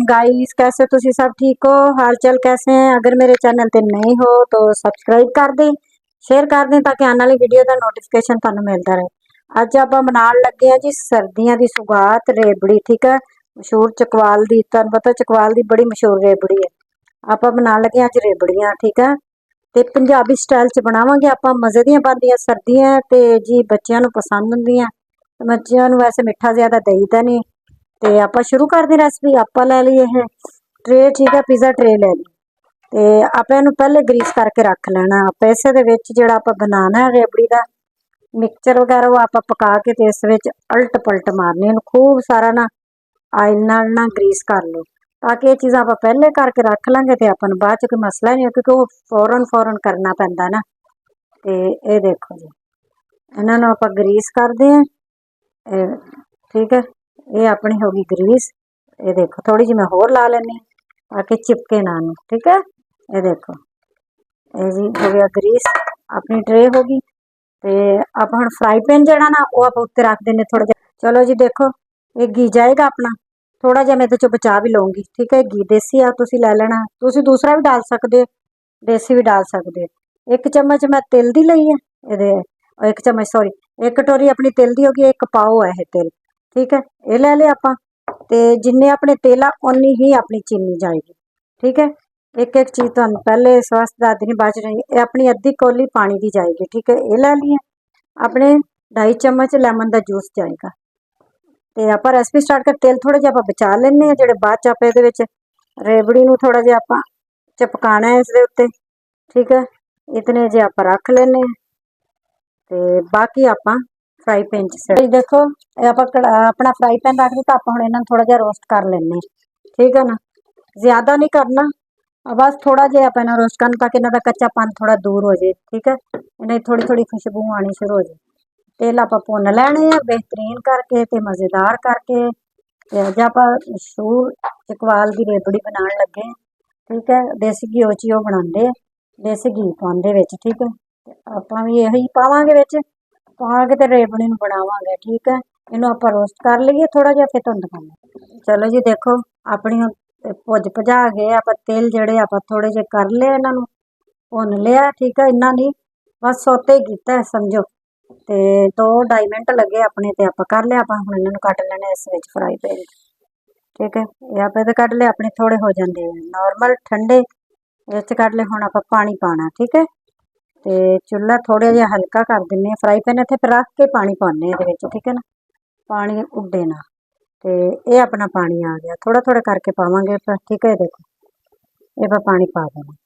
Guys, कैसे तुसी सब ठीक हो? हाल चाल कैसे हैं? अगर मेरे चैनल ते नहीं हो तो सब्सक्राइब कर दें, शेयर कर दें ताकि आने वाली वीडियो का नोटिफिकेशन तुहानू मिलता रहे। अज आप बनाने लगे हैं जी सर्दियों की सुगात रेबड़ी। ठीक है, मशहूर चकवाल की, तुहानू पता चकवाल की बड़ी मशहूर रेबड़ी है। आप बनाने लगे अज रेबड़ियां। ठीक है, तो पंजाबी स्टाइल च बनावांगे आप, मज़े दियां बनदियां सर्दियां ते जी बच्चों नू पसंद होंदियां। बच्चों नू वैसे मिठा ज्यादा देईदा नहीं। तो आप शुरू कर दें रेसिपी। आप लै ली है ट्रे, ठीक है, पिज़्ज़ा ट्रे लै ली। तो आप इनू पहले ग्रीस करके रख लेना। आप इस जो आप बनाना है रेबड़ी का मिक्सचर वगैरह वो आप पका के तो इस अल्ट पलट मारनी, खूब सारा ना आयल नाल ना ग्रीस कर लो ताकि ये चीज़ा आप पहले करके रख लेंगे तो अपन बाद कोई मसला नहीं है, क्योंकि वो फौरन फौरन करना पैंदा ना। तो ये देखो जी, इन्होंने आप ग्रीस करते हैं। ठीक है, ये अपनी होगी ग्रीस। ये देखो थोड़ी जी मैं होर ला लेनी ताकि चिपके ना नू। ठीक है, ये देखो ये जी हो गया ग्रीस, अपनी ट्रे होगी। तो आप हम फ्राई पैन जरा ना वो आप उत्ते रख देने थोड़ा जा। चलो जी देखो ये घी जाएगा अपना, थोड़ा जहा मैं चो बचा भी लूँगी। ठीक है, घी देसी आ तुसी लै लेना, तुसी दूसरा भी डाल सकते हो, देसी भी डाल सकते हो। एक चम्मच मैं तिल दी लई है, ये एक चम्मच सॉरी एक कटोरी अपनी तिल दी होगी, एक पाओ है तिल। ठीक है, ये लै लिया आप। तो जिन्ने अपने तेल आ उन्नी ही अपनी चीनी जाएगी। ठीक है, एक एक चीज़ तुहानू पहले इस वास्ते दस देनी बाद ये अपनी अद्धी कौली पानी की जाएगी। ठीक है, ये लै ली अपने 2.5 चम्मच लैमन का जूस जाएगा। तो आप रेसिपी स्टार्ट कर, तेल थोड़ा जहा बचा लें जो बाद आप रेबड़ी नू थोड़ा जहा आप चपकाना है इसके उत्ते। ठीक है, इतने जे आप रख लेने तो बाकी आप फ्राई पैन च देखो आप अपना फ्राई पैन रख दिता। आप हम इन्होंने थोड़ा जहा रोस्ट कर लें। ठीक है ना, ज्यादा नहीं करना, बस थोड़ा जहा आप इन्हें रोस्ट करना ताकि इन्हों का कच्चापन थोड़ा दूर हो जाए। ठीक है, इन्हें थोड़ी थोड़ी खुशबू आनी शुरू हो जाए। तेल आप भुन लैने हैं बेहतरीन करके तो मज़ेदार करके। अज आप मशहूर चकवाल की रेबड़ी बनाने लगे। ठीक है, देसी घ्यो च बनाते, देसी घी पाते विच। ठीक है, आप भी यही पावांगे विच, पाके तो रेबड़ी नू बनावांगे। ठीक है, इनू आप रोस्ट कर लीए थोड़ा जहा फिर तुहानू दिखाने। चलो जी देखो अपनी भुज भजा गए आप तेल जड़े आप थोड़े जे कर ले, इन्हों भुन लिया। ठीक है, इन्ना नहीं बस सोते किया समझो। तो 2-2.5 मिनट लगे अपने तो आप कर लिया। आप हम इन्हों कट लेने इस फ्राई पैन। ठीक है, ये आप कट ले अपने थोड़े हो जाते नॉर्मल ठंडे इस कट ले। हम आप पानी पाना। ठीक है, तो चूल्हा थोड़ा जहा हल्का कर दें, फ्राई पैन इतने पर रख के पानी पाने ये। ठीक है ना, पानी उड्डे ना। तो ये अपना पानी आ गया, थोड़ा थोड़ा करके पावांगे। ठीक है, देखो ये पर पानी पा देना,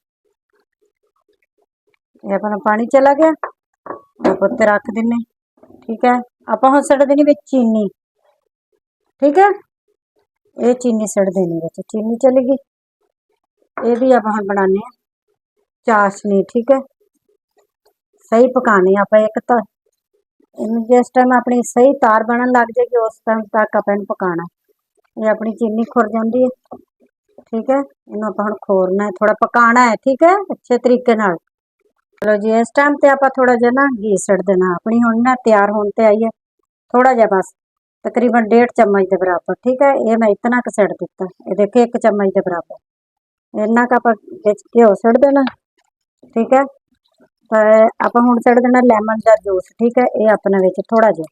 ये अपना पानी चला गया, आप उत्ते रख दें। ठीक है, आप हम सड़ देनी बिच चीनी। ठीक है, ये चीनी सड़ देनी बिच, चीनी चलेगी। ये भी आप हम बनाने चाशनी। ठीक है, सही पकानी आप एक तो जिस टाइम अपनी सही तार बनन लग जाएगी उस टाइम तक आप इन पकाना। ये अपनी चीनी खुर जाती है। ठीक है, इन्हों आप हम खोरना है, थोड़ा पकाना है। ठीक है, अच्छे तरीके नाल। चलो जी इस टाइम ते आप थोड़ा जहा ना घी सड़ देना। अपनी हुण ना तैयार होने ते आई है, थोड़ा जहा बस तकरीबन 1.5 चम्मच के बराबर। ठीक है, ये मैं इतना क सड़ दिता, ये देखिए 1 चम्मच के बराबर इन्ना का आप घ्यो सड़ देना। ठीक है, आप हुण सड़ देना लैमन का जूस। ठीक है, ये अपने विच थोड़ा जहा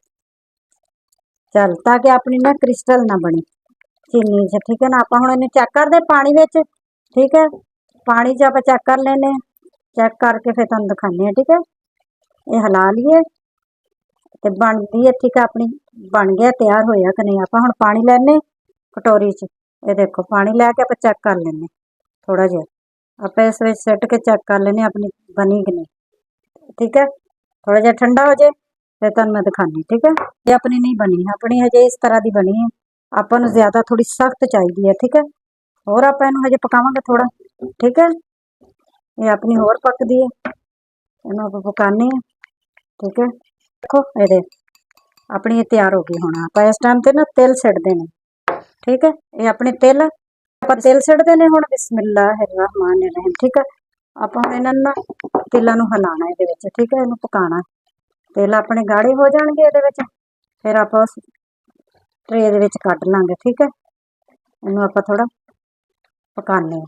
चल ताकि अपनी ना क्रिस्टल ना बने चीनी च। ठीक है ना, आप हुण इन्हें चेक कर दे पानी विच। ठीक है, पानी च आप चेक कर लेने, चेक करके फिर तुहानू दिखाने हैं। ठीक है, ये हिला लीए तो बनती है। ठीक है, अपनी बन गया तैयार होया कि नहीं। आप हुण पानी लैने कटोरी च, ये देखो पानी लैके आप चेक कर लेने थोड़ा जहा आप इस सिट के चेक कर लेने अपनी बनी कि नहीं। ठीक है, थोड़ा जहा ठंडा हो जाए फिर तुहानू मैं दिखानी। ठीक है, ये अपनी नहीं बनी, अपनी हजे इस तरह की बनी है। अपन ज्यादा थोड़ी सख्त चाहिए है। ठीक है, और आप इनू हजे पकावांगे थोड़ा। ठीक है, ये अपनी होर पकदी है, इन्हों आप पकाने। ठीक है, देखो ये अपनी ये तैयार हो गई। हुण आप इस टाइम ते ना तिल सिटदे ने। ठीक है, ये अपने तिल आप तिल सिटदे ने हुण बिस्मिल्लाहिर्रहमानिर्रहीम। ठीक है, आप हुण इन्हां ना तिलां नू हिलाना इहदे विच। ठीक है, इनू पकाना, तिल अपने गाढ़े हो जाणगे इहदे विच, फिर आप उस ट्रे दे विच कढ लांगे। ठीक है, इनू आप थोड़ा पकाने।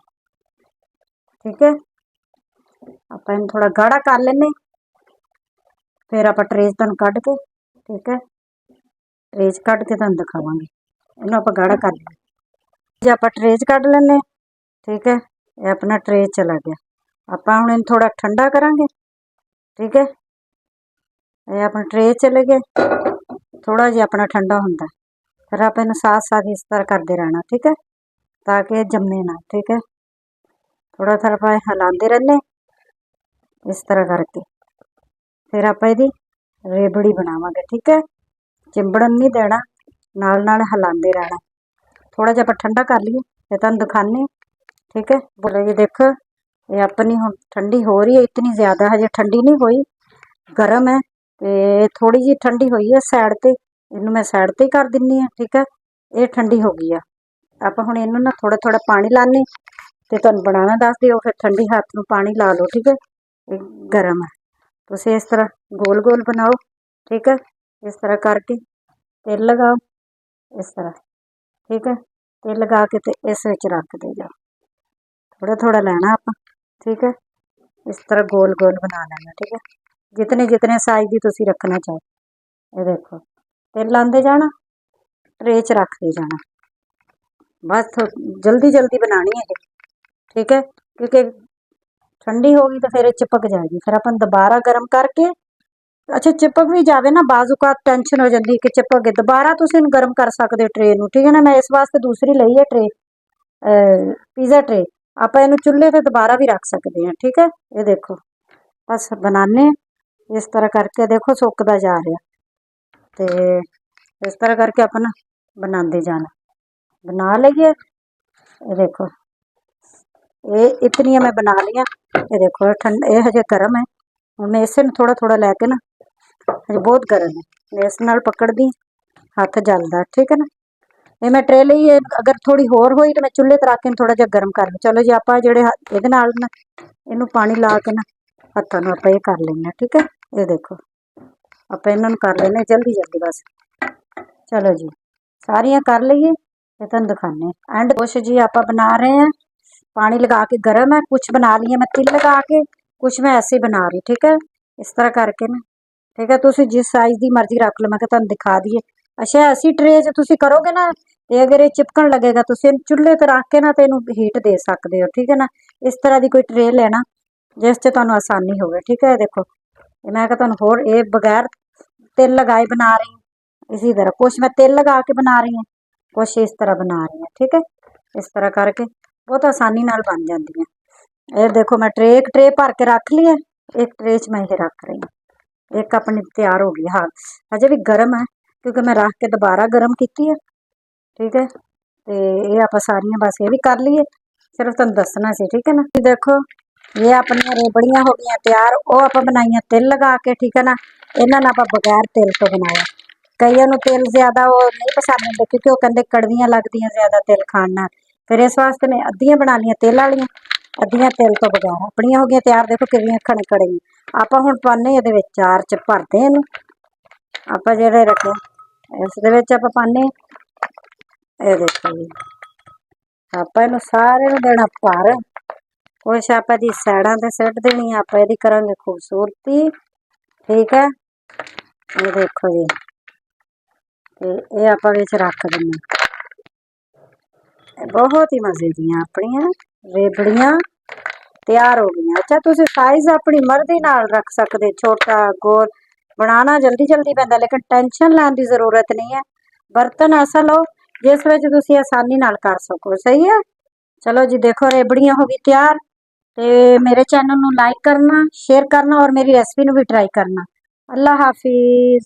ठीक है, आप थोड़ा गाढ़ा कर लेने, फिर आप ट्रे तुहानूं कढ़ के, ठीक है, ट्रे कढ़ के तुहानूं दिखावांगे। इन्हूं आप गाढ़ा कर लें जी, आप ट्रे कढ़ लेने। ठीक है, ये अपना ट्रे चला गया। आप हुण इन्हूं थोड़ा ठंडा करांगे। ठीक है, ये अपने ट्रे चले गए, थोड़ा जिहा अपना ठंडा हुंदा, फिर आप इन्हूं साथ साथ इस तरह करते रहना। ठीक है, ताकि जमे ना। ठीक है, थोड़ा थोड़ा आप हिलाते रहने इस तरह करके, फिर आप इसकी रेबड़ी बनावांगे। ठीक है, चिंबड़न नहीं देना, नाल नाल हिलाते रहना। थोड़ा जिहा आप ठंडा कर लीए, फिर तुहानूं दिखाने। ठीक है, बोलो जी, देखो ये अपनी हुण ठंडी हो रही है, इतनी ज़्यादा हजे ठंडी नहीं हुई, गर्म है। तो थोड़ी जी ठंडी हुई है साइड ते, इन्हूं मैं साइड ते ही कर दिन्नी है। ठीक है, ये ठंडी हो गई है। आप हुण इन्हूं ना थोड़ा थोड़ा पानी लाने, तो तुहानूं बनाना दस दिओ, फिर ठंडी हाथ में पानी ला लो। ठीक है, ये गर्म है, तुसीं इस तरह गोल गोल बनाओ। ठीक है, इस तरह करके तेल लगाओ इस तरह। ठीक है, तेल लगा के ते इस विच रख दे जाओ, थोड़ा थोड़ा लैना आप। ठीक है, इस तरह गोल गोल बना लेना। ठीक है, जितने जितने साइज की तुसीं रखना चाहो। ये देखो, तेल लाते जाना, ट्रे च रखते जाना, बस जल्दी जल्दी बनानी है। ठीक है, क्योंकि ठंडी होगी तो फिर चिपक जाएगी, फिर अपन दोबारा गर्म करके, अच्छा चिपक भी जाए ना, बाजूका टेंशन हो जाती कि चिपक गए, दोबारा तुसीं इहनूं गर्म कर सकते ट्रे नूं। ठीक है ना, मैं इस वास्ते दूसरी लई है ट्रे, पीज़ा ट्रे। आप इहनूं चुल्हे ते दोबारा भी रख सकते हैं। ठीक है, ये देखो बस बनाने इस तरह करके, देखो सुकदा जा रहा, तो इस तरह करके अपन बनाते जाना, बना लीए। ये देखो, ये इतनी मैं बना लिया। ये देखो ठंड, ये हजे गर्म है, हुण मैं इसे थोड़ा थोड़ा लैके ना, हजे बहुत गर्म है, मैं इस नाल पकड़दी, हथ जलदा। ठीक है ना, ये मैं ट्रे लई है, अगर थोड़ी होर होई तो मैं चुल्हे ते रख के थोड़ा जिहा गर्म कर लूँ। चलो जी, आप जिहड़े इहदे नाल ना इहनूं पानी ला के ना हत्थां नूं आप ये कर लैंदे। ठीक है, ये देखो आप इन्हां नूं कर लेने जल्दी जल्दी बस। चलो जी, सारियां कर लईए, ते तुहानूं दिखाने एंड। कुछ जी आप बना रहे हैं, पानी लगा के गर्म है, कुछ बना लिए मैं तिल लगा के, कुछ मैं ऐसे ही बना रही। ठीक है, इस तरह करके ना। ठीक है, तुसीं जिस साइज़ की मर्जी रख लो, मैं कहा तुहानूं दिखा दईए। अच्छा, ऐसी ट्रे च तुसीं करोगे ना, तो अगर ये चिपकन लगेगा, तुसीं चुल्हे ते रख के ना तो इहनूं हीट दे सकते हो। ठीक है ना, इस तरह की कोई ट्रे लेना जिस च तुहानूं आसानी होवे। ठीक है, देखो मैं कहा तुहानूं होर ये बगैर तेल लगाए बना रही हूँ, इसी तरह कुछ मैं तेल लगा के बना रही हूँ, कुछ इस तरह बना रही हूँ। ठीक है, इस तरह करके बहुत आसानी नाल बन जाती है। ये देखो मैं ट्रे, एक ट्रे भर के रख ली है, एक ट्रे च मैं ये रख रही हूँ, एक अपनी तैयार हो गई। हाँ, अजे भी गर्म है, क्योंकि मैं रख के दोबारा गर्म की है। ठीक है, तो ये आप सारियां बस ये भी कर लीए, सिर्फ तुहानूं दसना सी। ठीक है ना, देखो ये अपनी रेबड़ियां हो गई तैयार, वो आप बनाइया तेल लगा के। ठीक है ना, इन्हां नूं आपां बगैर तेल तो बनाया। कईयां नूं तेल ज़्यादा वो नहीं पसंद आते, क्योंकि वो कहते कड़वियां लगदियां ज़्यादा तेल खाण नाल, फिर इस वास्ते मैं अद्धियां बना लियां तेल वालियां, अद्धियां तेल तो बगैर। अपनियां हो गई तैयार, देखो कितनियां खड़े खड़े आप हुण पाने इहदे विच, चार च भरदे इहनूं आपां जिहड़े रखे, इस दे विच आपां पाने। ये देखो जी, आपां इहनूं सारे नूं देना भर, कुछ आपां दी साइडां ते सिट देनी, आपां इहदी करांगे खूबसूरती। ठीक है, ये देखो जी, ते ये आपां विच रख दिन्ने, बहुत ही मज़े दियां अपनियां रेबड़ियां तैयार हो गई। अच्छा, तुसीं साइज़ अपनी मर्जी नाल रख सकते, छोटा गोल, बनाना जल्दी जल्दी पैंदा, लेकिन टेंशन लैण दी जरूरत नहीं है। बर्तन ऐसा लो जिस विच तुसीं आसानी नाल कर सको। सही है, चलो जी, देखो रेबड़ियां हो गई तैयार। तो मेरे चैनल नूं लाइक करना, शेयर करना और मेरी रेसिपी नूं भी ट्राई करना। अल्लाह हाफिज़।